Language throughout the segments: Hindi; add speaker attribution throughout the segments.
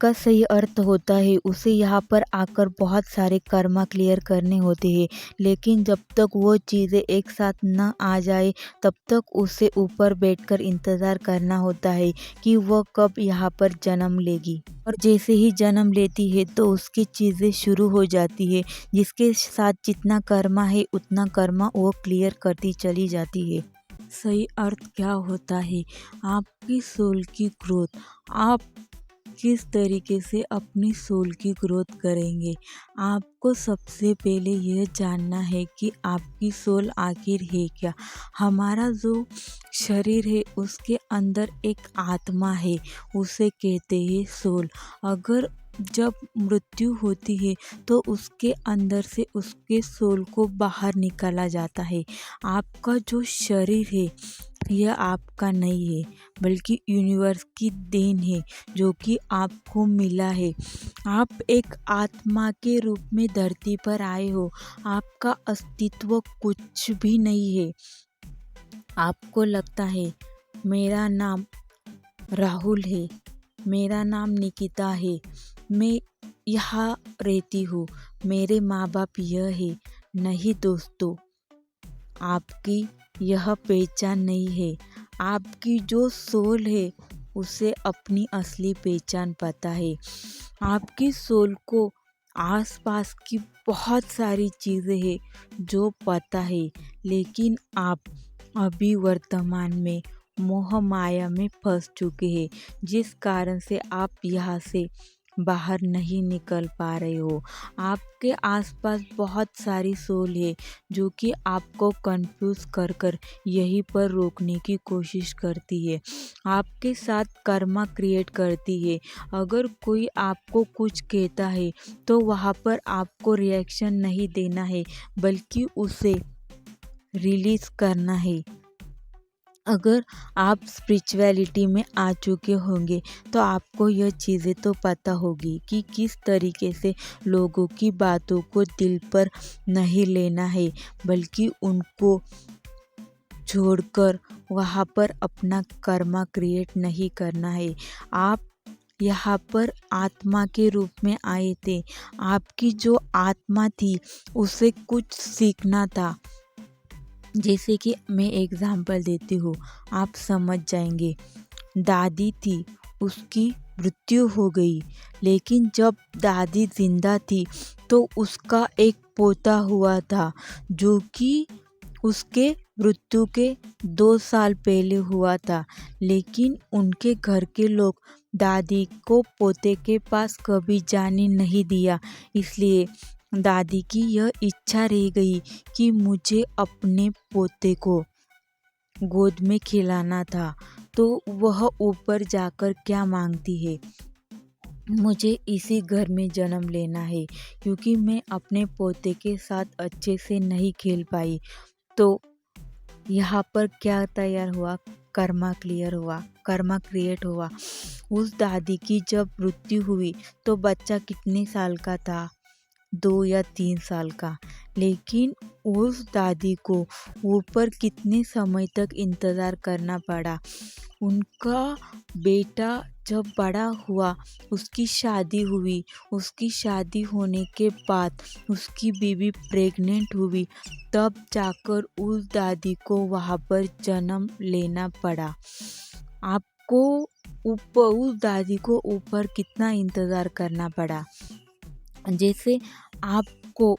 Speaker 1: जिसका सही अर्थ होता है उसे यहाँ पर आकर बहुत सारे कर्मा क्लियर करने होते हैं, लेकिन जब तक वो चीज़ें एक साथ न आ जाए तब तक उसे ऊपर बैठकर इंतज़ार करना होता है कि वह कब यहाँ पर जन्म लेगी। और जैसे ही जन्म लेती है तो उसकी चीज़ें शुरू हो जाती है, जिसके साथ जितना कर्मा है उतना कर्मा वो क्लियर करती चली जाती है। सही अर्थ क्या होता है? आपकी सोल की ग्रोथ। आप किस तरीके से अपनी सोल की ग्रोथ करेंगे? आपको सबसे पहले यह जानना है कि आपकी सोल आखिर है क्या। हमारा जो शरीर है उसके अंदर एक आत्मा है, उसे कहते हैं सोल। अगर जब मृत्यु होती है तो उसके अंदर से उसके सोल को बाहर निकाला जाता है। आपका जो शरीर है यह आपका नहीं है, बल्कि यूनिवर्स की देन है जो कि आपको मिला है। आप एक आत्मा के रूप में धरती पर आए हो। आपका अस्तित्व कुछ भी नहीं है। आपको लगता है मेरा नाम राहुल है, मेरा नाम निकिता है, मैं यहाँ रहती हूँ, मेरे माँ बाप यह है। नहीं दोस्तों, आपकी यह पहचान नहीं है। आपकी जो सोल है उसे अपनी असली पहचान पता है। आपकी सोल को आसपास की बहुत सारी चीज़ें हैं जो पता है, लेकिन आप अभी वर्तमान में मोह माया में फंस चुके हैं, जिस कारण से आप यहाँ से बाहर नहीं निकल पा रहे हो। आपके आसपास बहुत सारी सोल है जो कि आपको कंफ्यूज कर कर यहीं पर रोकने की कोशिश करती है, आपके साथ कर्मा क्रिएट करती है। अगर कोई आपको कुछ कहता है तो वहाँ पर आपको रिएक्शन नहीं देना है, बल्कि उसे रिलीज करना है। अगर आप स्पिरिचुअलिटी में आ चुके होंगे तो आपको यह चीज़ें तो पता होगी कि किस तरीके से लोगों की बातों को दिल पर नहीं लेना है, बल्कि उनको छोड़कर वहाँ पर अपना कर्मा क्रिएट नहीं करना है। आप यहाँ पर आत्मा के रूप में आए थे। आपकी जो आत्मा थी उसे कुछ सीखना था। जैसे कि मैं एग्जांपल देती हूँ, आप समझ जाएंगे। दादी थी, उसकी मृत्यु हो गई, लेकिन जब दादी जिंदा थी तो उसका एक पोता हुआ था जो कि उसके मृत्यु के 2 साल पहले हुआ था। लेकिन उनके घर के लोग दादी को पोते के पास कभी जाने नहीं दिया, इसलिए दादी की यह इच्छा रह गई कि मुझे अपने पोते को गोद में खिलाना था। तो वह ऊपर जाकर क्या मांगती है, मुझे इसी घर में जन्म लेना है, क्योंकि मैं अपने पोते के साथ अच्छे से नहीं खेल पाई। तो यहाँ पर क्या तैयार हुआ, कर्मा क्लियर हुआ, कर्मा क्रिएट हुआ। उस दादी की जब मृत्यु हुई तो बच्चा कितने साल का था, 2 या 3 साल का। लेकिन उस दादी को ऊपर कितने समय तक इंतज़ार करना पड़ा। उनका बेटा जब बड़ा हुआ, उसकी शादी हुई, उसकी शादी होने के बाद उसकी बीवी प्रेग्नेंट हुई, तब जाकर उस दादी को वहाँ पर जन्म लेना पड़ा। आपको ऊपर उस दादी को ऊपर कितना इंतज़ार करना पड़ा। जैसे आपको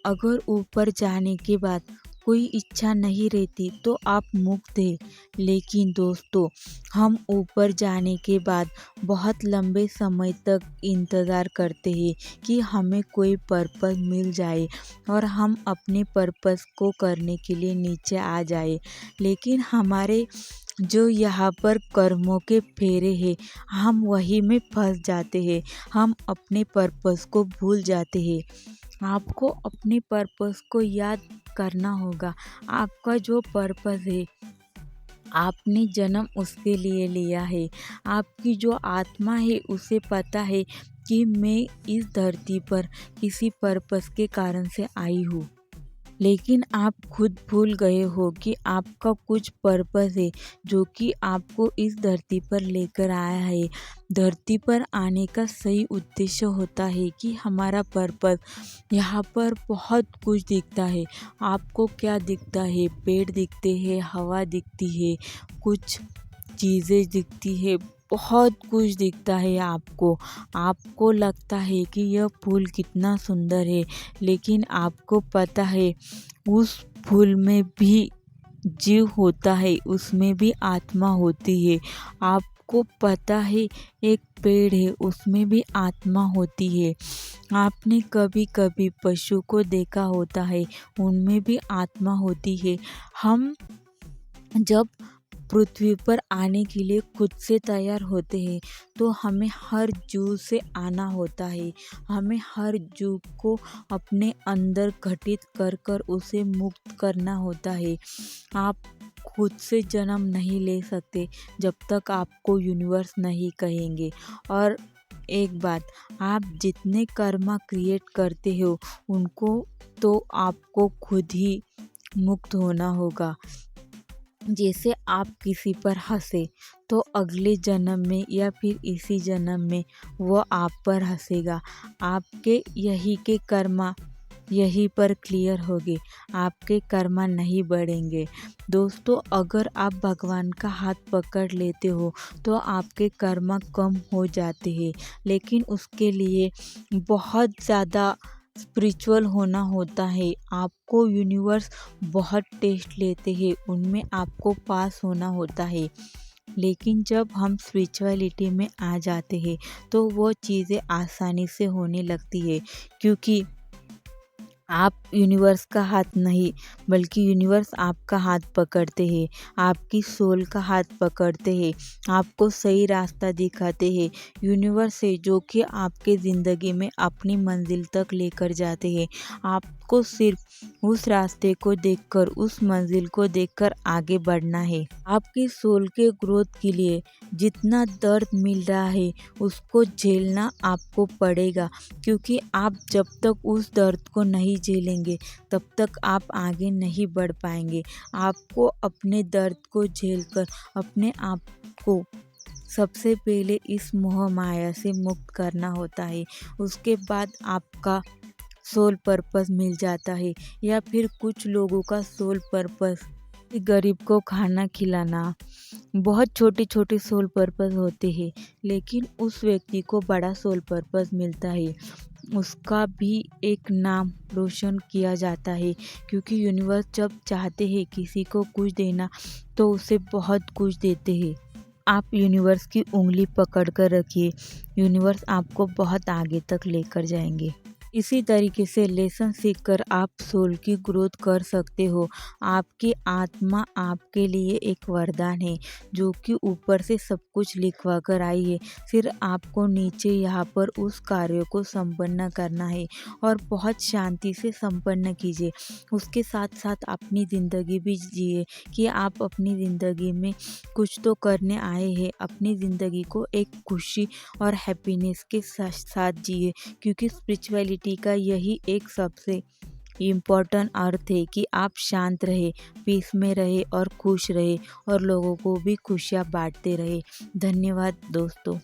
Speaker 1: अगर ऊपर जाने के बाद कोई इच्छा नहीं रहती तो आप मुक्त हैं, लेकिन दोस्तों हम ऊपर जाने के बाद बहुत लंबे समय तक इंतज़ार करते हैं कि हमें कोई पर्पस मिल जाए और हम अपने पर्पस को करने के लिए नीचे आ जाए। लेकिन हमारे जो यहाँ पर कर्मों के फेरे हैं, हम वही में फंस जाते हैं, हम अपने पर्पस को भूल जाते हैं। आपको अपने पर्पस को याद करना होगा। आपका जो पर्पस है, आपने जन्म उसके लिए लिया है। आपकी जो आत्मा है उसे पता है कि मैं इस धरती पर किसी पर्पस के कारण से आई हूँ। लेकिन आप खुद भूल गए हो कि आपका कुछ पर्पस है जो कि आपको इस धरती पर लेकर आया है। धरती पर आने का सही उद्देश्य होता है कि हमारा पर्पस। यहाँ पर बहुत कुछ दिखता है। आपको क्या दिखता है? पेड़ दिखते हैं, हवा दिखती है, कुछ चीज़ें दिखती है, बहुत कुछ दिखता है आपको। आपको लगता है कि यह फूल कितना सुंदर है, लेकिन आपको पता है उस फूल में भी जीव होता है, उसमें भी आत्मा होती है। आपको पता है एक पेड़ है, उसमें भी आत्मा होती है। आपने कभी कभी पशु को देखा होता है, उनमें भी आत्मा होती है। हम जब पृथ्वी पर आने के लिए खुद से तैयार होते हैं तो हमें हर जीव से आना होता है। हमें हर जीव को अपने अंदर घटित कर कर उसे मुक्त करना होता है। आप खुद से जन्म नहीं ले सकते जब तक आपको यूनिवर्स नहीं कहेंगे। और एक बात, आप जितने कर्मा क्रिएट करते हो उनको तो आपको खुद ही मुक्त होना होगा। जैसे आप किसी पर हंसे तो अगले जन्म में या फिर इसी जन्म में वो आप पर हंसेगा। आपके यही के कर्मा यहीं पर क्लियर होगी, आपके कर्मा नहीं बढ़ेंगे। दोस्तों, अगर आप भगवान का हाथ पकड़ लेते हो तो आपके कर्मा कम हो जाते हैं, लेकिन उसके लिए बहुत ज़्यादा स्पिरिचुअल होना होता है। आपको यूनिवर्स बहुत टेस्ट लेते हैं, उनमें आपको पास होना होता है। लेकिन जब हम स्पिरिचुअलिटी में आ जाते हैं तो वो चीज़ें आसानी से होने लगती है, क्योंकि आप यूनिवर्स का हाथ नहीं बल्कि यूनिवर्स आपका हाथ पकड़ते हैं, आपकी सोल का हाथ पकड़ते हैं, आपको सही रास्ता दिखाते हैं। यूनिवर्स है जो कि आपके ज़िंदगी में अपनी मंजिल तक लेकर जाते हैं। आपको सिर्फ उस रास्ते को देखकर, उस मंजिल को देखकर आगे बढ़ना है। आपकी सोल के ग्रोथ के लिए जितना दर्द मिल रहा है उसको झेलना आपको पड़ेगा, क्योंकि आप जब तक उस दर्द को नहीं झेलेंगे तब तक आप आगे नहीं बढ़ पाएंगे। आपको अपने दर्द को झेलकर अपने आप को सबसे पहले इस मोह माया से मुक्त करना होता है। उसके बाद आपका सोल पर्पस मिल जाता है। या फिर कुछ लोगों का सोल पर्पस गरीब को खाना खिलाना, बहुत छोटे छोटे सोल पर्पस होते हैं, लेकिन उस व्यक्ति को बड़ा सोल पर्पस मिलता है। उसका भी एक नाम रोशन किया जाता है, क्योंकि यूनिवर्स जब चाहते हैं किसी को कुछ देना तो उसे बहुत कुछ देते हैं। आप यूनिवर्स की उंगली पकड़ कर रखिए, यूनिवर्स आपको बहुत आगे तक लेकर जाएंगे। इसी तरीके से लेसन सीखकर आप सोल की ग्रोथ कर सकते हो। आपकी आत्मा आपके लिए एक वरदान है जो कि ऊपर से सब कुछ लिखवा कर आई है। फिर आपको नीचे यहाँ पर उस कार्य को संपन्न करना है और बहुत शांति से संपन्न कीजिए। उसके साथ साथ अपनी ज़िंदगी भी जिए कि आप अपनी ज़िंदगी में कुछ तो करने आए हैं। अपनी ज़िंदगी को एक खुशी और हैप्पीनेस के साथ जिए, क्योंकि स्पिरिचुअलिटी का यही एक सबसे इम्पोर्टेंट अर्थ है कि आप शांत रहे, पीस में रहे और खुश रहे और लोगों को भी खुशियाँ बांटते रहे। धन्यवाद दोस्तों।